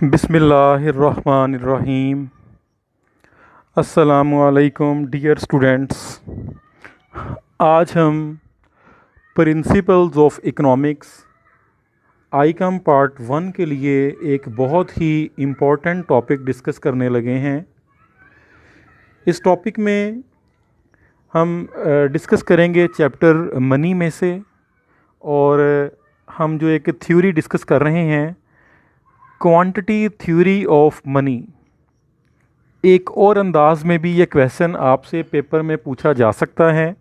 बिस्मिल्लाहिर्रहमानिर्रहीम। अस्सलामुअलैकुम dear students. आज हम principles of economics ICom part 1 के लिए एक बहुत ही इम्पोर्टेंट टॉपिक डिस्कस करने लगे हैं। इस टॉपिक में हम डिस्कस करेंगे चैप्टर मनी में से, और हम जो एक थ्योरी डिस्कस कर रहे हैं, क्वांटिटी थ्योरी ऑफ मनी। एक और अंदाज में भी ये क्वेश्चन आपसे पेपर में पूछा जा सकता है।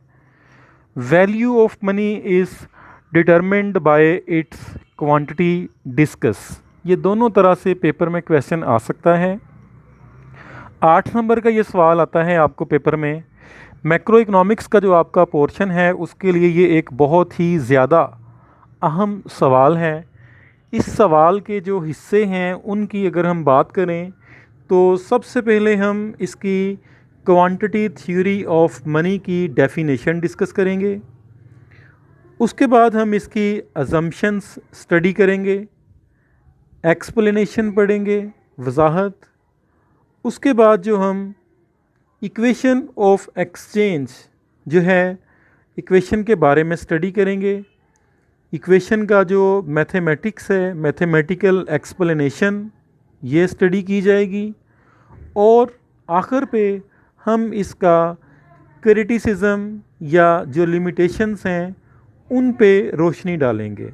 Value of money is determined bye it's quantity discuss. ये दोनों तरह से पेपर में क्वेश्चन आ सकता है। 8 नंबर का ये सवाल आता है आपको पेपर में। मैक्रो इकोनॉमिक्स का जो आपका पोर्शन है उसके लिए ये एक बहुत ही ज़्यादा अहम सवाल है। इस सवाल के जो हिस्से हैं उनकी अगर हम बात करें तो सबसे पहले हम इसकी क्वांटिटी थ्योरी ऑफ मनी की डेफिनेशन डिस्कस करेंगे। उसके बाद हम इसकी अजम्पशंस स्टडी करेंगे, एक्सप्लेनेशन पढ़ेंगे, वजाहत। उसके बाद जो हम इक्वेशन ऑफ एक्सचेंज जो है इक्वेशन के बारे में स्टडी करेंगे। इक्वेशन का जो मैथमेटिक्स है, मैथमेटिकल एक्सप्लेनेशन, ये स्टडी की जाएगी। और आखिर पे हम इसका क्रिटिसिज्म या जो लिमिटेशंस हैं उन पे रोशनी डालेंगे।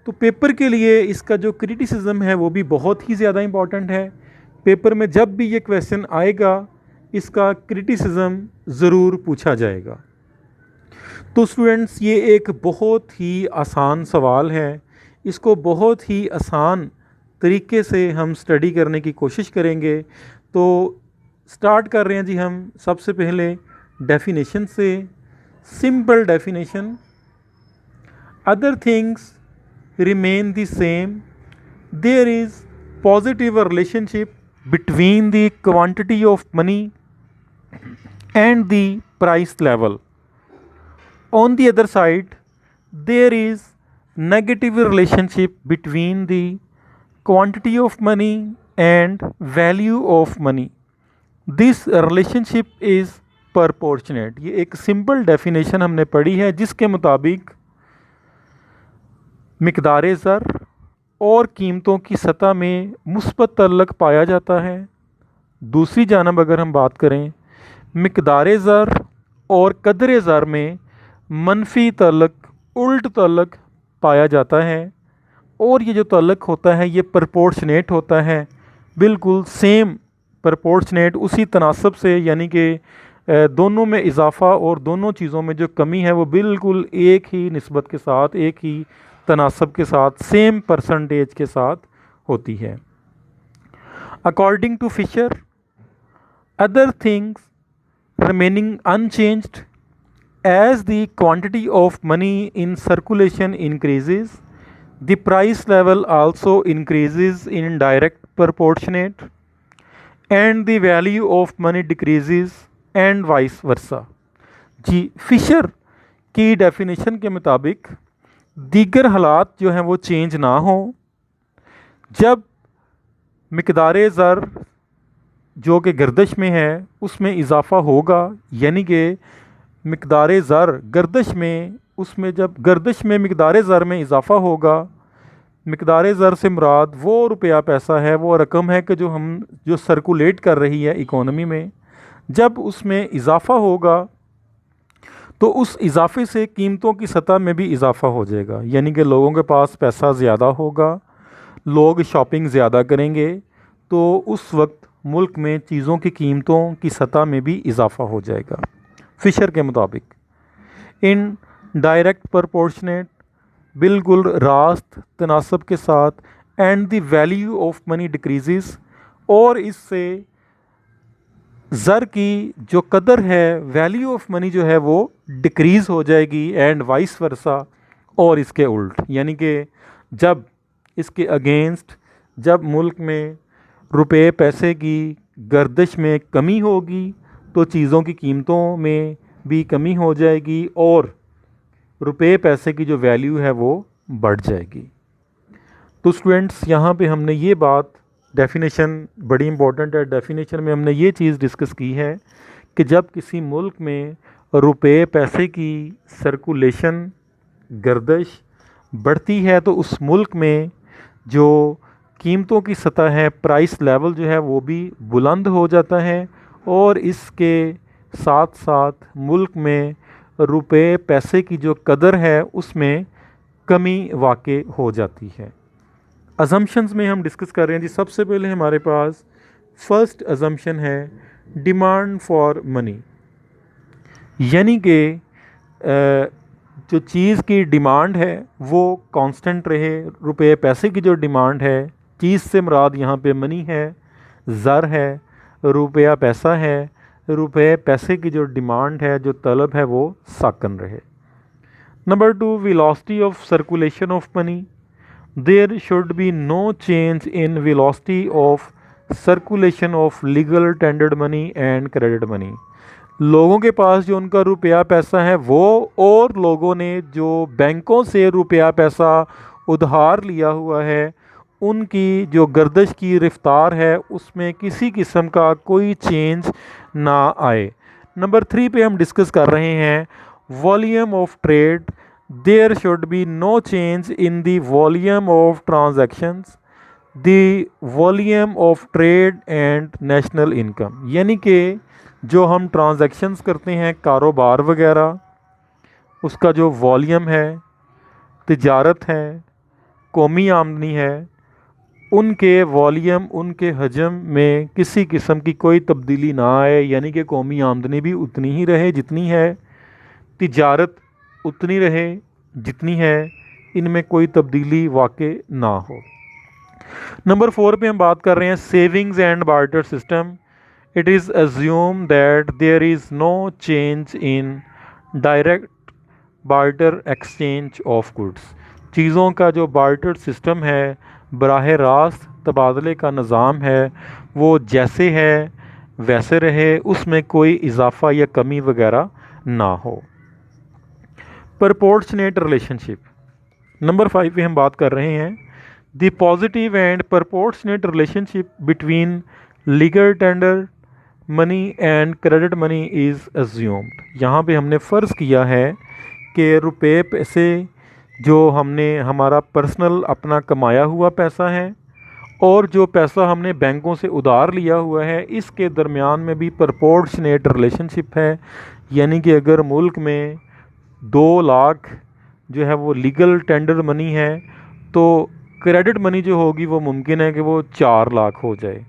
तो पेपर के लिए इसका जो क्रिटिसिज्म है वो भी बहुत ही ज़्यादा इम्पॉर्टेंट है। पेपर में जब भी ये क्वेश्चन आएगा इसका क्रिटिसिज्म ज़रूर पूछा जाएगा। तो स्टूडेंट्स, ये एक बहुत ही आसान सवाल है। इसको बहुत ही आसान तरीके से हम स्टडी करने की कोशिश करेंगे। तो स्टार्ट कर रहे हैं जी हम सबसे पहले डेफिनेशन से। Simple definition: other things remain the same, there is positive relationship between the quantity of money and the price level. On the other side, there is negative relationship between the quantity of money and value of money. This relationship is proportionate। ये एक simple definition हमने पढ़ी है जिसके मुताबिक मिक़दार ज़र और कीमतों की सतह में मुस्बत तअल्लुक़ पाया जाता है। दूसरी जानब अगर हम बात करें, मिक़दार ज़र और कदर ज़र में मनफी तअल्लुक़, उल्ट तअल्लुक़ पाया जाता है। और ये जो तअल्लुक़ होता है ये प्रपोर्शनेट होता है, बिल्कुल सेम प्रपोर्शनेट, उसी तनासब से, यानी कि दोनों में इजाफ़ा और दोनों चीज़ों में जो कमी है वो बिल्कुल एक ही निस्बत के साथ, एक ही तनासब के साथ, सेम परसेंटेज के साथ होती है। According to Fisher, other things remaining unchanged as the quantity of money in circulation increases, the price level also increases in direct proportionate, and the value of money decreases and vice versa। जी, Fisher की definition के मुताबिक दीगर हालात जो हैं वो change ना हो, जब मिक़दार ज़र जो कि गर्दश में है उसमें इजाफ़ा होगा, यानी कि मिक़दार ज़र गर्दश में, उसमें जब गर्दश में मिक़दार ज़र में इजाफ़ा होगा, मिक़दार ज़र से मुराद वो रुपया पैसा है, वो रकम है कि जो सर्कुलेट कर रही है इकोनॉमी में। जब उसमें इजाफ़ा होगा तो उस इजाफ़े से कीमतों की सतह में भी इजाफ़ा हो जाएगा, यानी कि लोगों के पास पैसा ज़्यादा होगा, लोग शॉपिंग ज़्यादा करेंगे, तो उस वक्त मुल्क में चीज़ों की कीमतों की सतह में भी इजाफ़ा हो जाएगा। फिशर के मुताबिक इन डायरेक्ट प्रपोर्शनेट, बिल्कुल रास्त तनासब के साथ, and the value of money decrease, और इससे ज़र की जो कदर है, वैल्यू ऑफ मनी जो है वो डिक्रीज़ हो जाएगी, एंड वाइस वर्सा, और इसके उल्ट, यानी कि जब इसके अगेंस्ट, जब मुल्क में रुपए पैसे की गर्दिश में कमी होगी तो चीज़ों की कीमतों में भी कमी हो जाएगी और रुपए पैसे की जो वैल्यू है वो बढ़ जाएगी। तो स्टूडेंट्स, यहाँ पे हमने ये बात डेफिनेशन बड़ी इंपॉर्टेंट है। डेफिनेशन में हमने ये चीज़ डिस्कस की है कि जब किसी मुल्क में रुपए पैसे की सर्कुलेशन गर्दिश बढ़ती है तो उस मुल्क में जो कीमतों की सतह है, प्राइस लेवल जो है वो भी बुलंद हो जाता है और इसके साथ साथ मुल्क में रुपए पैसे की जो कदर है उसमें कमी वाक़ई हो जाती है। अजम्पशंस में हम डिस्कस कर रहे हैं जी। सबसे पहले हमारे पास फर्स्ट अजम्पशन है डिमांड फॉर मनी, यानी कि जो चीज़ की डिमांड है वो कांस्टेंट रहे। रुपए पैसे की जो डिमांड है, चीज़ से मुराद यहाँ पे मनी है, ज़र है, रुपया पैसा है, रुपए पैसे की जो डिमांड है, जो तलब है, वो साकन रहे। Number 2, velocity of circulation of money. There should be no change in velocity of circulation of legal tendered money and credit money. लोगों के पास जो उनका रुपया पैसा है वो और लोगों ने जो बैंकों से रुपया पैसा उधार लिया हुआ है उनकी जो गर्दिश की रफ्तार है उसमें किसी किस्म का कोई चेंज ना आए। नंबर 3 पे हम डिस्कस कर रहे हैं volume of trade. There should be no change in the volume of transactions, the volume of trade and national income, यानी कि जो हम ट्रांजैक्शंस करते हैं कारोबार वगैरह, उसका जो वॉल्यूम है, तिजारत है, कौमी आमदनी है, उनके वॉल्यूम उनके हजम में किसी किस्म की कोई तब्दीली ना आए, यानी कि कौमी आमदनी भी उतनी ही रहे जितनी है, तिजारत उतनी रहे जितनी है, इनमें कोई तब्दीली वाक़ई ना हो। नंबर 4 पे हम बात कर रहे हैं savings and barter system. It is assumed that there is no change in direct barter exchange of goods। चीज़ों का जो बार्टर सिस्टम है, बराह रास्त तबादले का निज़ाम है, वो जैसे है वैसे रहे, उसमें कोई इजाफ़ा या कमी वगैरह ना हो। Proportionate relationship. नंबर 5 पे हम बात कर रहे हैं the positive and proportionate relationship between legal tender money and credit money is assumed. यहाँ पे हमने फ़र्ज़ किया है कि रुपए पैसे जो हमने हमारा पर्सनल अपना कमाया हुआ पैसा है और जो पैसा हमने बैंकों से उधार लिया हुआ है, इसके दरमियान में भी प्रपोर्शनेट रिलेशनशिप है। यानी कि अगर मुल्क में 2 लाख जो है वो लीगल टेंडर मनी है तो क्रेडिट मनी जो होगी वो मुमकिन है कि वो 4 लाख हो जाए।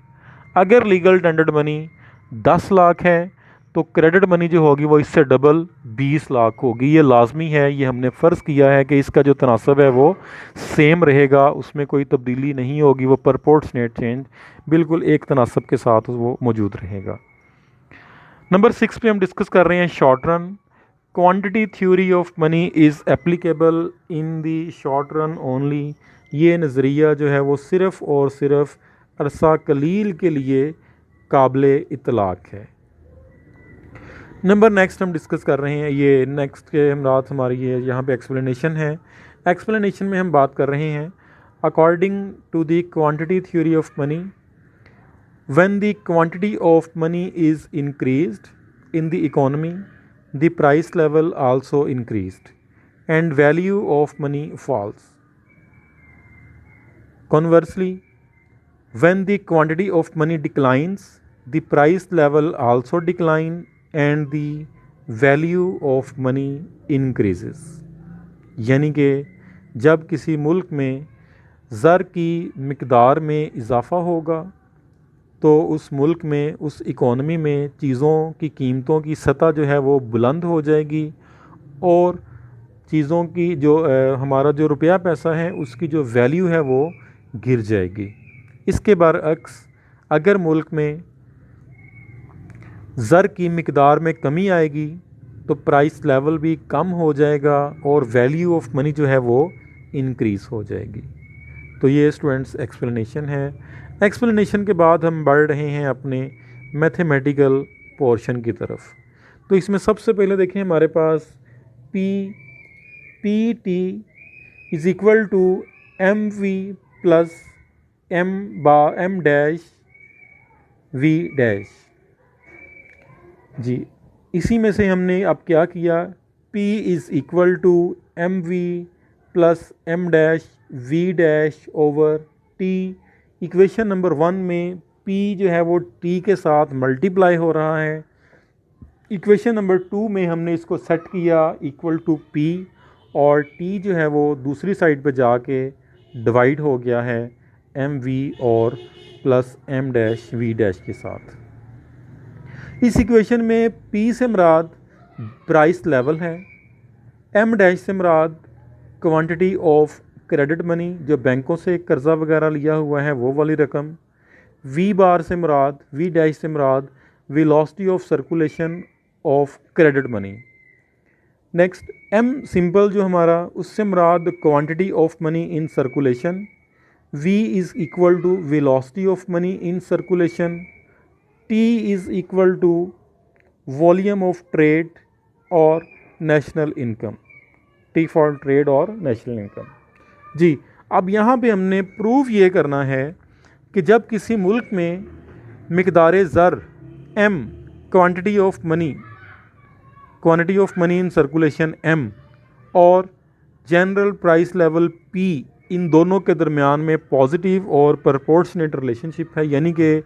अगर लीगल टेंडर मनी 10 लाख है तो क्रेडिट मनी जो होगी वो इससे डबल 20 लाख होगी। ये लाजमी है, ये हमने फ़र्ज़ किया है कि इसका जो तनासब है वो सेम रहेगा, उसमें कोई तब्दीली नहीं होगी, वो प्रपोर्शनेट चेंज बिल्कुल एक तनासब के साथ वो मौजूद रहेगा। नंबर 6 पे हम डिस्कस कर रहे हैं short run. Quantity theory of money is applicable in the short run only. ये नज़रिया जो है वो सिर्फ़ और सिर्फ अरसा कलील के लिए काबिले इतलाक़ है। नंबर नेक्स्ट हम डिस्कस कर रहे हैं, ये नेक्स्ट के हम रात हमारी ये यहाँ पे एक्सप्लेनेशन है। एक्सप्लेनेशन में हम बात कर रहे हैं according to the quantity theory of money, when the quantity of money is increased in the economy the price level also increased and value of money falls. Conversely, when the quantity of money declines, the price level also decline and the value of money increases। यानी कि जब किसी मुल्क में ज़र की मिकदार में इजाफ़ा होगा तो उस मुल्क में, उस इकोनॉमी में चीज़ों की कीमतों की सतह जो है वो बुलंद हो जाएगी और चीज़ों की जो हमारा जो रुपया पैसा है उसकी जो वैल्यू है वो गिर जाएगी। इसके बरअक्स अगर मुल्क में ज़र की मिकदार में कमी आएगी तो प्राइस लेवल भी कम हो जाएगा और वैल्यू ऑफ मनी जो है वो इंक्रीज़ हो जाएगी। तो ये स्टूडेंट्स एक्सप्लेनेशन है। एक्सप्लेनेशन के बाद हम बढ़ रहे हैं अपने मैथमेटिकल पोर्शन की तरफ। तो इसमें सबसे पहले देखें हमारे पास P T is equal to M V plus M dash V dash. जी, इसी में से हमने अब क्या किया, P is equal to M V plus M dash V dash over T. Equation number 1 में P जो है वो T के साथ मल्टीप्लाई हो रहा है। इक्वेशन नंबर 2 में हमने इसको सेट किया इक्वल टू P, और T जो है वो दूसरी साइड पे जाके डिवाइड हो गया है एम वी और plus M dash V dash के साथ। इस इक्वेशन में P से मुराद प्राइस लेवल है, एम डैश से मुराद क्वांटिटी ऑफ क्रेडिट मनी, जो बैंकों से कर्ज़ा वगैरह लिया हुआ है वो वाली रकम, वी बार से मुराद, वी डैश से मुराद velocity of circulation of credit money. Next M simple जो हमारा, उससे मुराद quantity of money in circulation, V is equal to velocity of money in circulation, T is equal to volume of trade और national income, T for trade और national income. जी, अब यहाँ पे हमने प्रूव ये करना है कि जब किसी मुल्क में मिकदार ज़र M, quantity of money in circulation M, और जनरल प्राइस लेवल पी, इन दोनों के दरमियान में पॉजिटिव और प्रपोर्शनेट रिलेशनशिप है, यानी कि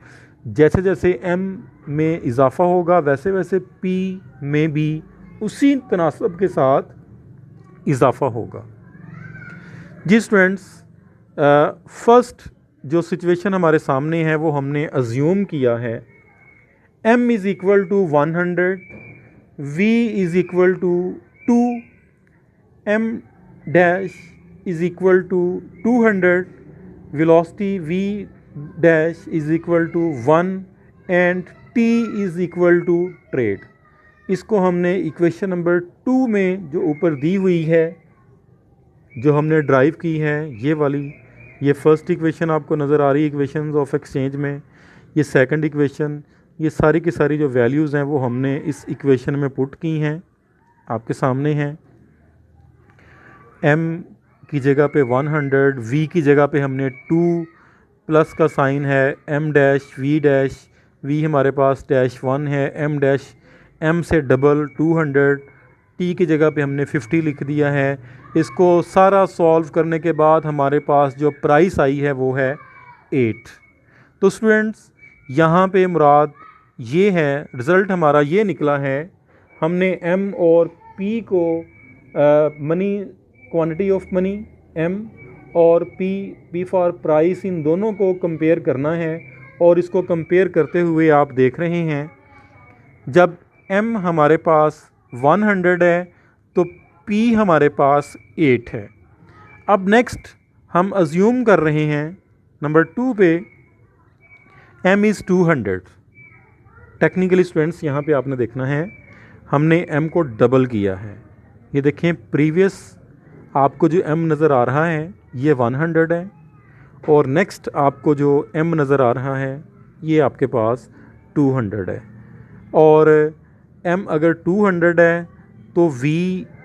जैसे जैसे एम में इजाफ़ा होगा वैसे वैसे पी में भी उसी तनासब के साथ इजाफ़ा होगा। जी स्टूडेंट्स, फर्स्ट जो सिचुएशन हमारे सामने है वो हमने अज्यूम किया है, m is equal to 100, v is equal to 2, m dash is equal to 200, velocity v dash is equal to 1 and t is equal to trade. इसको हमने इक्वेशन नंबर 2 में जो ऊपर दी हुई है, जो हमने ड्राइव की है, ये वाली, ये फर्स्ट इक्वेशन आपको नज़र आ रही है इक्वेशंस ऑफ एक्सचेंज में, ये सेकंड इक्वेशन, ये सारी की सारी जो वैल्यूज़ हैं वो हमने इस इक्वेशन में पुट की हैं, आपके सामने हैं। m की जगह पे 100, v की जगह पे हमने 2 प्लस का साइन है, m dash v dash, v हमारे पास डैश 1 है, m डैश m से डबल 200, t की जगह पे हमने 50 लिख दिया है। इसको सारा सॉल्व करने के बाद हमारे पास जो प्राइस आई है वो है 8। तो स्टूडेंट्स, यहाँ पे मुराद ये है, रिज़ल्ट हमारा ये निकला है, हमने m और p को money, quantity of money m और p फॉर प्राइस, इन दोनों को कंपेयर करना है, और इसको कंपेयर करते हुए आप देख रहे हैं जब m हमारे पास 100 है तो p हमारे पास 8 है। अब नेक्स्ट हम अज्यूम कर रहे हैं नंबर 2 पे m इज़ 200। टेक्निकली स्टूडेंट्स, यहाँ पे आपने देखना है, हमने m को डबल किया है। ये देखें, प्रीवियस आपको जो m नज़र आ रहा है ये 100 है, और नेक्स्ट आपको जो m नज़र आ रहा है ये आपके पास 200 है। और m अगर 200 है तो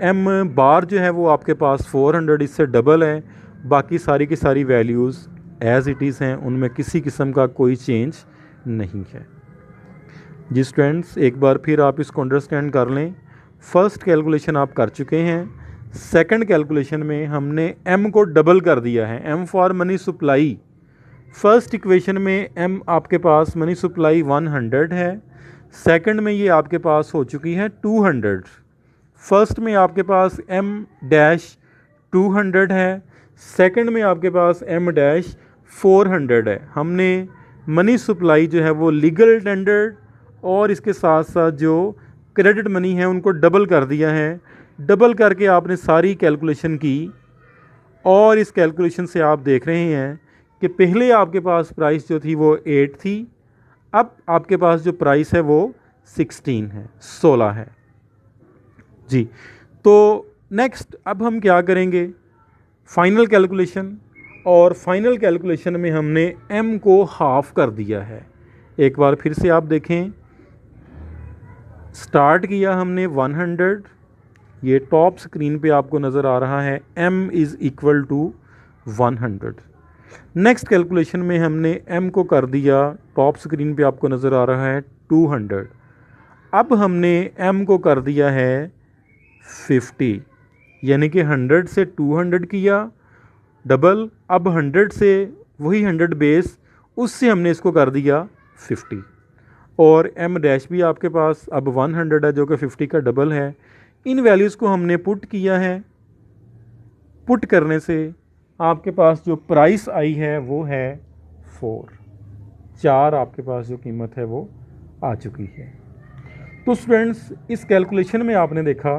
m बार जो है वो आपके पास 400, इससे डबल है। बाकी सारी की सारी वैल्यूज़ एज़ इट इज़ हैं, उनमें किसी किस्म का कोई चेंज नहीं है। जी स्टूडेंट्स, एक बार फिर आप इसको अंडरस्टैंड कर लें। फ़र्स्ट कैलकुलेशन आप कर चुके हैं, सेकंड कैलकुलेशन में हमने m को डबल कर दिया है, m for money supply. First equation में m आपके पास मनी सप्लाई 100 है, सेकंड में ये आपके पास हो चुकी है 200। फर्स्ट में आपके पास m डैश 200 है, सेकंड में आपके पास m डैश 400 है। हमने मनी सप्लाई जो है वो लीगल टेंडर और इसके साथ साथ जो क्रेडिट मनी है उनको डबल कर दिया है। डबल करके आपने सारी कैलकुलेशन की, और इस कैलकुलेशन से आप देख रहे हैं कि पहले आपके पास प्राइस जो थी वो 8 थी, अब आपके पास जो प्राइस है वो 16 है, 16 है। जी, तो नेक्स्ट अब हम क्या करेंगे, फाइनल कैलकुलेशन, और फाइनल कैलकुलेशन में हमने m को हाफ कर दिया है। एक बार फिर से आप देखें, स्टार्ट किया हमने 100, ये टॉप स्क्रीन पे आपको नज़र आ रहा है m is equal to 100। Next calculation में हमने m को कर दिया, टॉप स्क्रीन पे आपको नज़र आ रहा है 200। अब हमने m को कर दिया है 50, यानी कि 100 से 200 किया डबल, अब 100 से वही 100 बेस, उससे हमने इसको कर दिया 50, और m डैश भी आपके पास अब 100 है जो कि 50 का डबल है। इन वैल्यूज़ को हमने पुट किया है, पुट करने से आपके पास जो प्राइस आई है वो है 4 आपके पास जो कीमत है वो आ चुकी है। तो स्टूडेंट्स, इस कैलकुलेशन में आपने देखा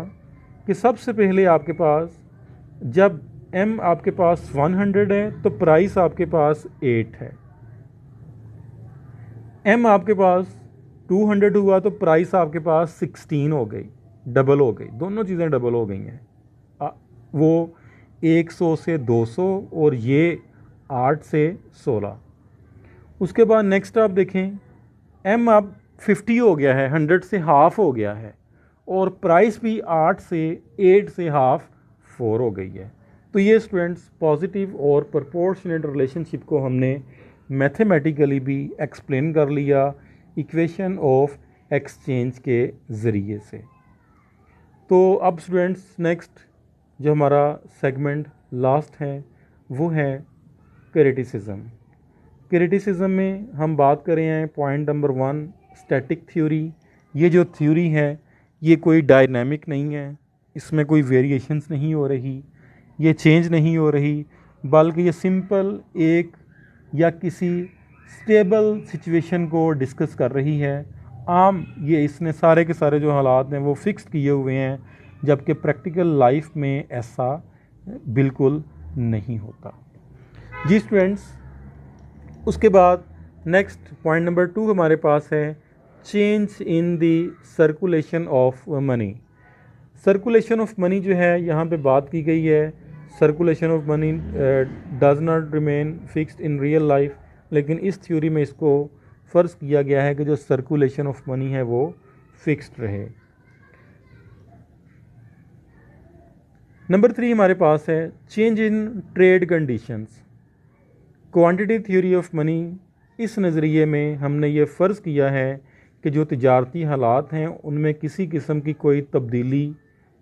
कि सबसे पहले आपके पास जब m आपके पास 100 है तो प्राइस आपके पास 8 है। m आपके पास 200 हुआ तो प्राइस आपके पास 16 हो गई, डबल हो गई, दोनों चीज़ें डबल हो गई हैं। वो 100 से 200 और ये 8 से 16। उसके बाद नेक्स्ट आप देखें, m अब 50 हो गया है, 100 से हाफ हो गया है, और प्राइस भी 8 से हाफ 4 हो गई है। तो ये स्टूडेंट्स पॉजिटिव और प्रोपोर्शनेट रिलेशनशिप को हमने मैथमेटिकली भी एक्सप्लेन कर लिया इक्वेशन ऑफ एक्सचेंज के ज़रिए से। तो अब स्टूडेंट्स नेक्स्ट जो हमारा सेगमेंट लास्ट है वो है क्रिटिसिज्म। क्रिटिसिज्म में हम बात कर रहे हैं पॉइंट नंबर 1, स्टैटिक थ्योरी। ये जो थ्योरी है ये कोई डायनामिक नहीं है, इसमें कोई वेरिएशंस नहीं हो रही, ये चेंज नहीं हो रही, बल्कि ये सिंपल एक या किसी स्टेबल सिचुएशन को डिस्कस कर रही है। आम ये इसने सारे के सारे जो हालात हैं वो फिक्स किए हुए हैं, जबकि प्रैक्टिकल लाइफ में ऐसा बिल्कुल नहीं होता। जी स्टूडेंट्स, उसके बाद नेक्स्ट पॉइंट नंबर 2 हमारे पास है change in the circulation of money. Circulation of money जो है यहाँ पे बात की गई है, circulation of money does not remain fixed in real life, लेकिन इस थ्योरी में इसको फ़र्ज़ किया गया है कि जो सर्कुलेशन ऑफ मनी है वो फिक्स्ड रहे। नंबर 3 हमारे पास है change in trade conditions. Quantity theory of money, इस नज़रिए में हमने ये फ़र्ज़ किया है कि जो तिजारती हालात हैं उनमें किसी किस्म की कोई तब्दीली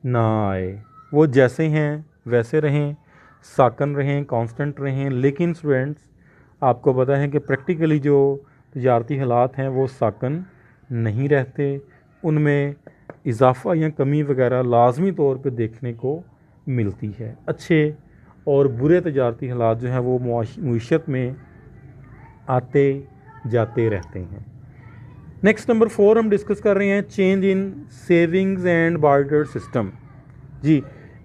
ना आए, वो जैसे हैं वैसे रहें, साकन रहें, कांस्टेंट रहें। लेकिन स्टूडेंट्स, आपको पता है कि प्रैक्टिकली जो तिजारती हालात हैं वो साकन नहीं रहते, उनमें इजाफ़ा या कमी वगैरह लाजमी तौर पे देखने को मिलती है। अच्छे और बुरे तिजारती हालात जो हैं वो मुईशत में आते जाते रहते हैं। नेक्स्ट नंबर 4 हम डिस्कस कर रहे हैं change in savings and barter system. जी,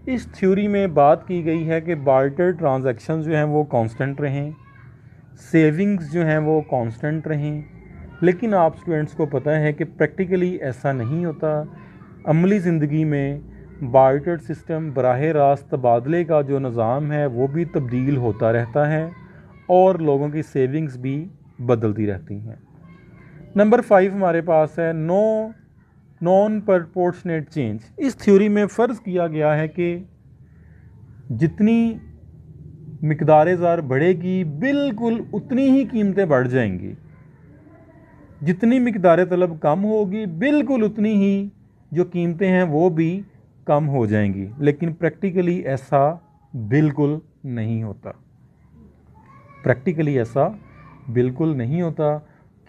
इस थ्योरी में बात की गई है कि बार्टर ट्रांजैक्शन जो हैं वो कांस्टेंट रहें, सेविंग्स जो हैं वो कांस्टेंट रहें। लेकिन आप स्टूडेंट्स को पता है कि प्रैक्टिकली ऐसा नहीं होता। अमली ज़िंदगी में बार्टर सिस्टम बराह रास्त तबादले का जो निज़ाम है वो भी तब्दील होता रहता है और लोगों की सेविंग्स भी बदलती रहती हैं। नंबर 5 हमारे पास है नॉन प्रपोर्शनेट चेंज। इस थ्योरी में फ़र्ज़ किया गया है कि जितनी मिकदार ज़र बढ़ेगी बिल्कुल उतनी ही कीमतें बढ़ जाएंगी, जितनी मिकदार तलब कम होगी बिल्कुल उतनी ही जो कीमतें हैं वो भी कम हो जाएंगी। लेकिन प्रैक्टिकली ऐसा बिल्कुल नहीं होता, प्रैक्टिकली ऐसा बिल्कुल नहीं होता,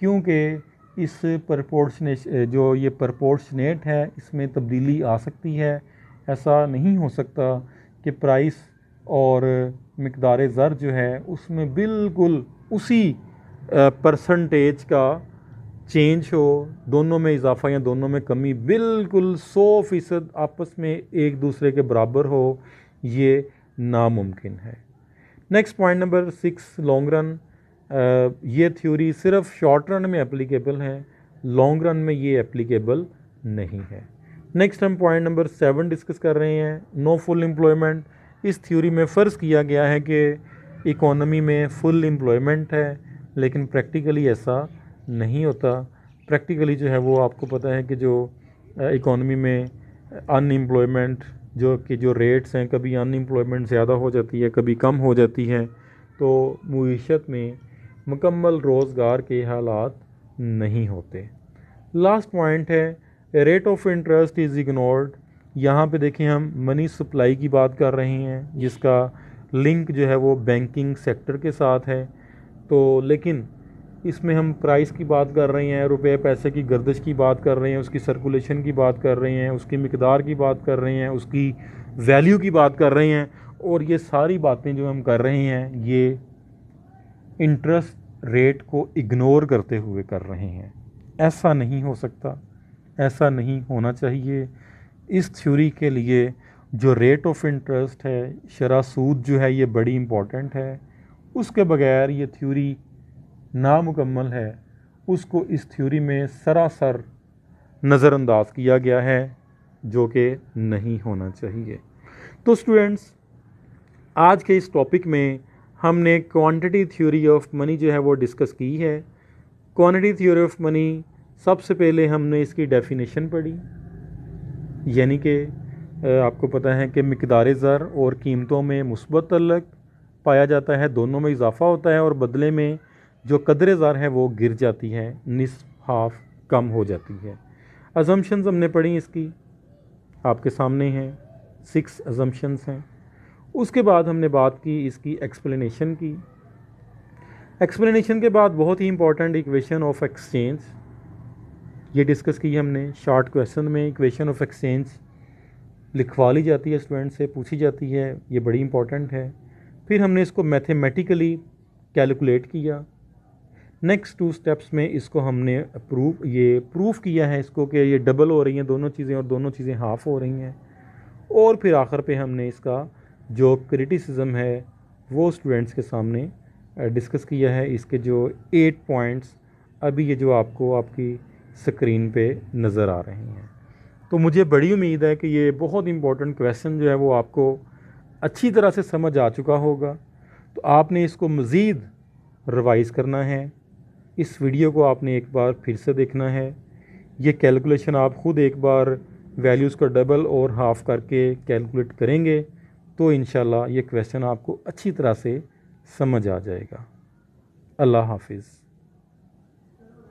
क्योंकि इस प्रपोर्शनेट जो ये प्रपोर्शनेट है इसमें तब्दीली आ सकती है। ऐसा नहीं हो सकता कि प्राइस और मिकदार ज़र जो है उसमें बिल्कुल उसी परसेंटेज का चेंज हो, दोनों में इजाफा या दोनों में कमी बिल्कुल 100% आपस में एक दूसरे के बराबर हो, ये नामुमकिन है। Next point number 6 long run. ये थ्योरी सिर्फ शॉर्ट रन में एप्लीकेबल है, लॉन्ग रन में ये एप्लीकेबल नहीं है। नेक्स्ट हम पॉइंट नंबर 7 डिस्कस कर रहे हैं नो फुल एम्प्लॉयमेंट। इस थ्योरी में फ़र्ज़ किया गया है कि इकोनॉमी में फुल एम्प्लॉयमेंट है, लेकिन प्रैक्टिकली ऐसा नहीं होता। प्रैक्टिकली जो है वो आपको पता है कि जो इकोनॉमी में अनएम्प्लॉयमेंट जो रेट्स हैं, कभी अनएम्प्लॉयमेंट ज़्यादा हो जाती है, कभी कम हो जाती है। तो मुईशत में मुकम्मल रोज़गार के हालात नहीं होते। लास्ट पॉइंट है rate of interest is ignored. यहाँ पे देखें हम मनी सप्लाई की बात कर रहे हैं जिसका लिंक जो है वो बैंकिंग सेक्टर के साथ है। तो लेकिन इसमें हम प्राइस की बात कर रहे हैं, रुपए पैसे की गर्दिश की बात कर रहे हैं, उसकी सर्कुलेशन की बात कर रहे हैं, उसकी मिकदार की बात कर रहे हैं, उसकी वैल्यू की बात कर रहे हैं। और ये सारी बातें जो हम कर रहे हैं ये इंटरेस्ट रेट को इग्नोर करते हुए कर रहे हैं। ऐसा नहीं हो सकता, ऐसा नहीं होना चाहिए। इस थ्योरी के लिए जो रेट ऑफ इंटरेस्ट है, शरह सूद जो है, ये बड़ी इम्पॉर्टेंट है। उसके बगैर ये थ्योरी नामुकम्मल है। उसको इस थ्योरी में सरासर नज़रअंदाज किया गया है जो कि नहीं होना चाहिए। तो स्टूडेंट्स, आज के इस टॉपिक में हमने क्वांटिटी थ्योरी ऑफ मनी जो है वो डिस्कस की है। क्वांटिटी थ्योरी ऑफ मनी, सबसे पहले हमने इसकी डेफिनेशन पढ़ी, यानी कि आपको पता है कि मिकदार ज़र और कीमतों में मुस्बत तल्लुक़ पाया जाता है, दोनों में इजाफ़ा होता है और बदले में जो कदर ज़र है वो गिर जाती है, निस्फ हाफ कम हो जाती है। अजम्पशंस हमने पढ़ी, इसकी आपके सामने हैं, 6 अजम्पशंस हैं। उसके बाद हमने बात की इसकी एक्सप्लेनेशन की। एक्सप्लेनेशन के बाद बहुत ही इंपॉर्टेंट इक्वेशन ऑफ एक्सचेंज ये डिस्कस की हमने। शॉर्ट क्वेश्चन में इक्वेशन ऑफ एक्सचेंज लिखवा ली जाती है, स्टूडेंट से पूछी जाती है, ये बड़ी इंपॉर्टेंट है। फिर हमने इसको मैथमेटिकली कैलकुलेट किया। नेक्स्ट 2 स्टेप्स में इसको हमने प्रूफ किया है इसको कि ये डबल हो रही हैं दोनों चीज़ें और दोनों चीज़ें हाफ़ हो रही हैं। और फिर आखिर पे हमने इसका जो क्रिटिसिज्म है वो स्टूडेंट्स के सामने डिस्कस किया है। इसके जो 8 पॉइंट्स अभी ये जो आपको आपकी स्क्रीन पे नज़र आ रहे हैं। तो मुझे बड़ी उम्मीद है कि ये बहुत इंपॉर्टेंट क्वेश्चन जो है वो आपको अच्छी तरह से समझ आ चुका होगा। तो आपने इसको मज़ीद रिवाइज़ करना है, इस वीडियो को आपने एक बार फिर से देखना है। ये कैलकुलेशन आप ख़ुद एक बार वैल्यूज़ का डबल और हाफ़ करके कैलकुलेट करेंगे तो इंशाल्लाह ये क्वेश्चन आपको अच्छी तरह से समझ आ जाएगा। अल्लाह हाफिज़।